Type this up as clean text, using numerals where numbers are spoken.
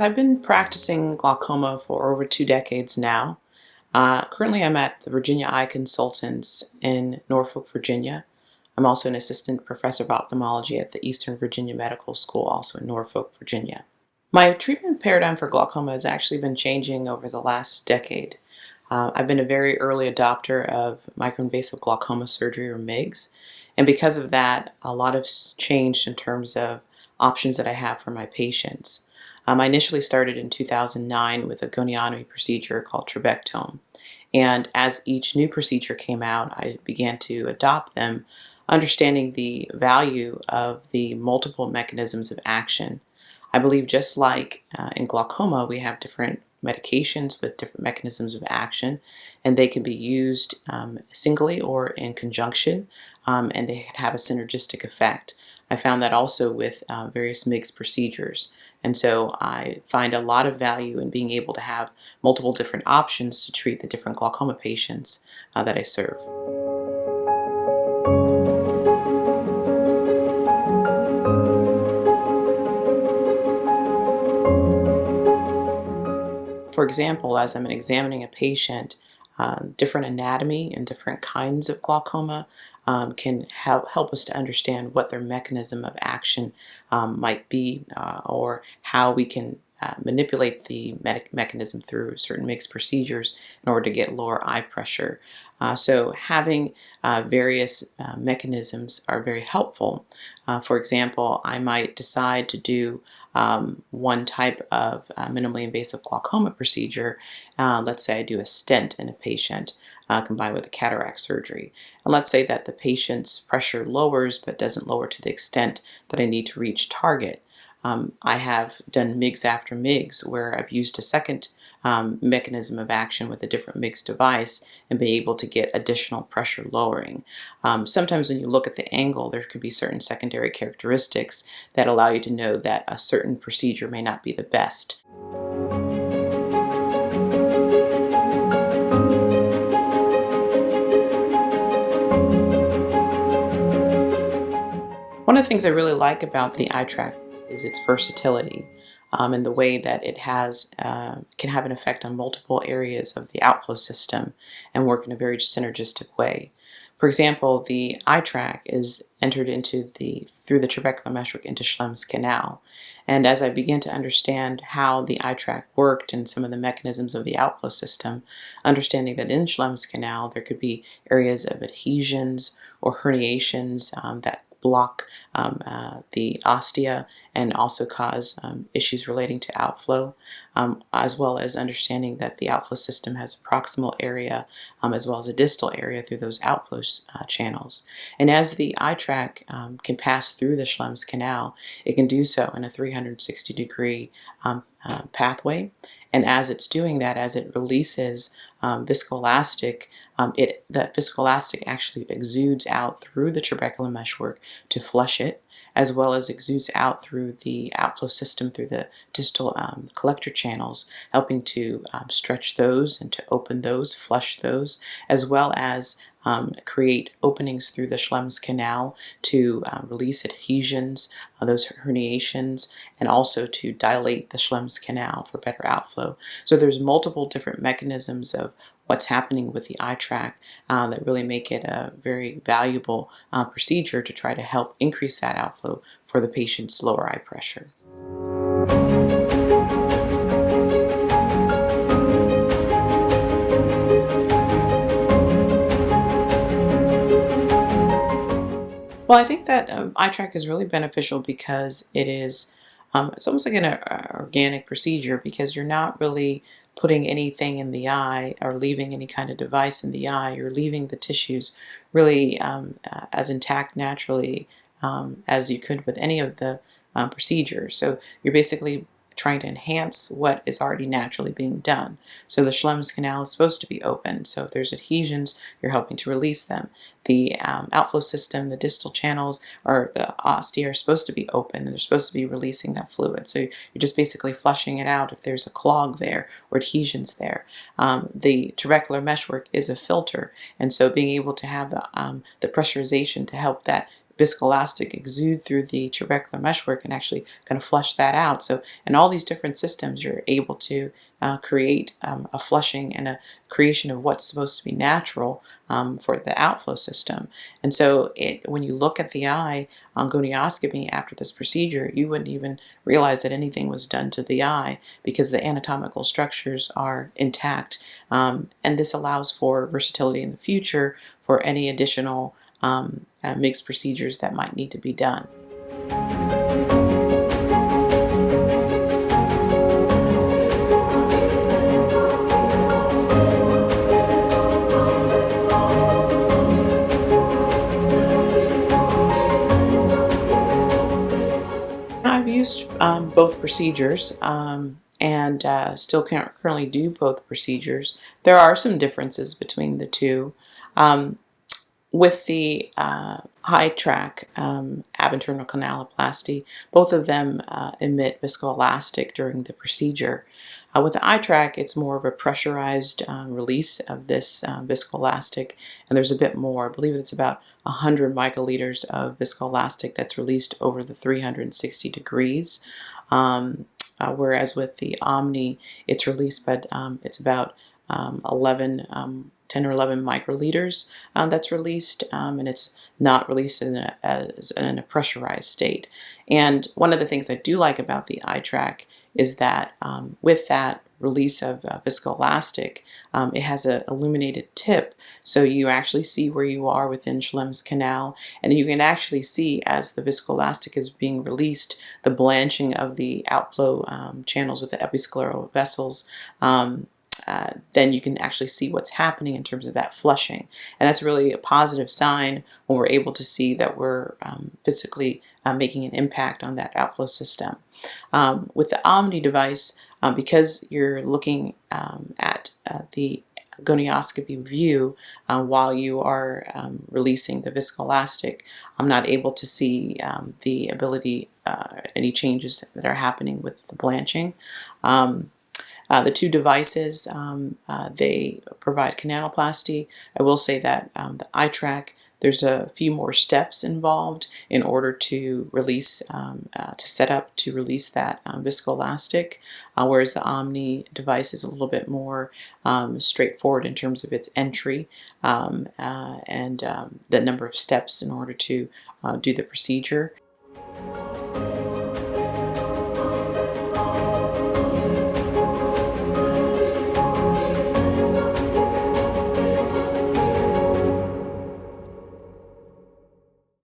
I've been practicing glaucoma for over 2 decades now. Currently, I'm at the Virginia Eye Consultants in Norfolk, Virginia. I'm also an assistant professor of ophthalmology at the Eastern Virginia Medical School, also in Norfolk, Virginia. My treatment paradigm for glaucoma has actually been changing over the last decade. I've been a very early adopter of microinvasive glaucoma surgery, or MIGS, and because of that, a lot has changed in terms of options that I have for my patients. I initially started in 2009 with a goniotomy procedure called trabectome, and as each new procedure came out, I began to adopt them, understanding the value of the multiple mechanisms of action. I believe just like in glaucoma, we have different medications with different mechanisms of action, and they can be used singly or in conjunction, and they can have a synergistic effect. I found that also with various MIGS procedures. And so I find a lot of value in being able to have multiple different options to treat the different glaucoma patients that I serve. For example, as I'm examining a patient, different anatomy and different kinds of glaucoma can help us to understand what their mechanism of action might be, or how we can manipulate the mechanism through certain MIGS procedures in order to get lower eye pressure. So having various mechanisms are very helpful. For example, I might decide to do one type of minimally invasive glaucoma procedure. Let's say I do a stent in a patient combined with a cataract surgery. And let's say that the patient's pressure lowers but doesn't lower to the extent that I need to reach target. I have done MIGS after MIGS where I've used a second mechanism of action with a different MIGS device and be able to get additional pressure lowering. Sometimes when you look at the angle, there could be certain secondary characteristics that allow you to know that a certain procedure may not be the best. One of the things I really like about the iTrack is its versatility, and the way that it can have an effect on multiple areas of the outflow system and work in a very synergistic way. For example, the iTrack is entered through the trabecular meshwork into Schlemm's canal. And as I began to understand how the iTrack worked and some of the mechanisms of the outflow system, understanding that in Schlemm's canal there could be areas of adhesions or herniations that block the ostia and also cause issues relating to outflow, as well as understanding that the outflow system has a proximal area as well as a distal area through those outflow channels. And as the iTrack can pass through the Schlemm's canal, it can do so in a 360-degree pathway. And as it's doing that, as it releases viscoelastic, that viscoelastic actually exudes out through the trabecular meshwork to flush it, as well as exudes out through the outflow system through the distal collector channels, helping to stretch those and to open those, flush those, as well as create openings through the Schlemm's canal to release adhesions, those herniations, and also to dilate the Schlemm's canal for better outflow. So there's multiple different mechanisms of what's happening with the iTrack that really make it a very valuable procedure to try to help increase that outflow for the patient's lower eye pressure. Well, I think that iTrack is really beneficial because it's almost like an organic procedure, because you're not really putting anything in the eye or leaving any kind of device in the eye. You're leaving the tissues really as intact naturally as you could with any of the procedures. So you're basically trying to enhance what is already naturally being done. So the Schlemm's canal is supposed to be open. So if there's adhesions, you're helping to release them. The outflow system, the distal channels, or the ostia are supposed to be open, and they're supposed to be releasing that fluid. So you're just basically flushing it out if there's a clog there or adhesions there. The trabecular meshwork is a filter, and so being able to have the pressurization to help that viscoelastic exude through the trabecular meshwork and actually kind of flush that out. So in all these different systems, you're able to create a flushing and a creation of what's supposed to be natural for the outflow system. And so when you look at the eye on gonioscopy after this procedure, you wouldn't even realize that anything was done to the eye because the anatomical structures are intact. And this allows for versatility in the future for any additional MIGS procedures that might need to be done. I've used both procedures and still currently do both procedures. There are some differences between the two. With the iTrack ab-interno canaloplasty, both of them emit viscoelastic during the procedure. With the iTrack, it's more of a pressurized release of this viscoelastic, and there's a bit more. I believe it's about 100 microliters of viscoelastic that's released over the 360 degrees. Whereas with the OMNI, it's released, but it's about 10 or 11 microliters that's released, and it's not released in a pressurized state. And one of the things I do like about the iTrack is that with that release of viscoelastic, it has an illuminated tip, so you actually see where you are within Schlemm's canal, and you can actually see as the viscoelastic is being released, the blanching of the outflow channels of the episcleral vessels. Then you can actually see what's happening in terms of that flushing. And that's really a positive sign when we're able to see that we're physically making an impact on that outflow system. With the OMNI device, because you're looking at the gonioscopy view while you are releasing the viscoelastic, I'm not able to see the ability, any changes that are happening with the blanching. The two devices, they provide canaloplasty. I will say that the iTrack, there's a few more steps involved in order to release, to set up to release that viscoelastic, whereas the OMNI device is a little bit more straightforward in terms of its entry and the number of steps in order to do the procedure.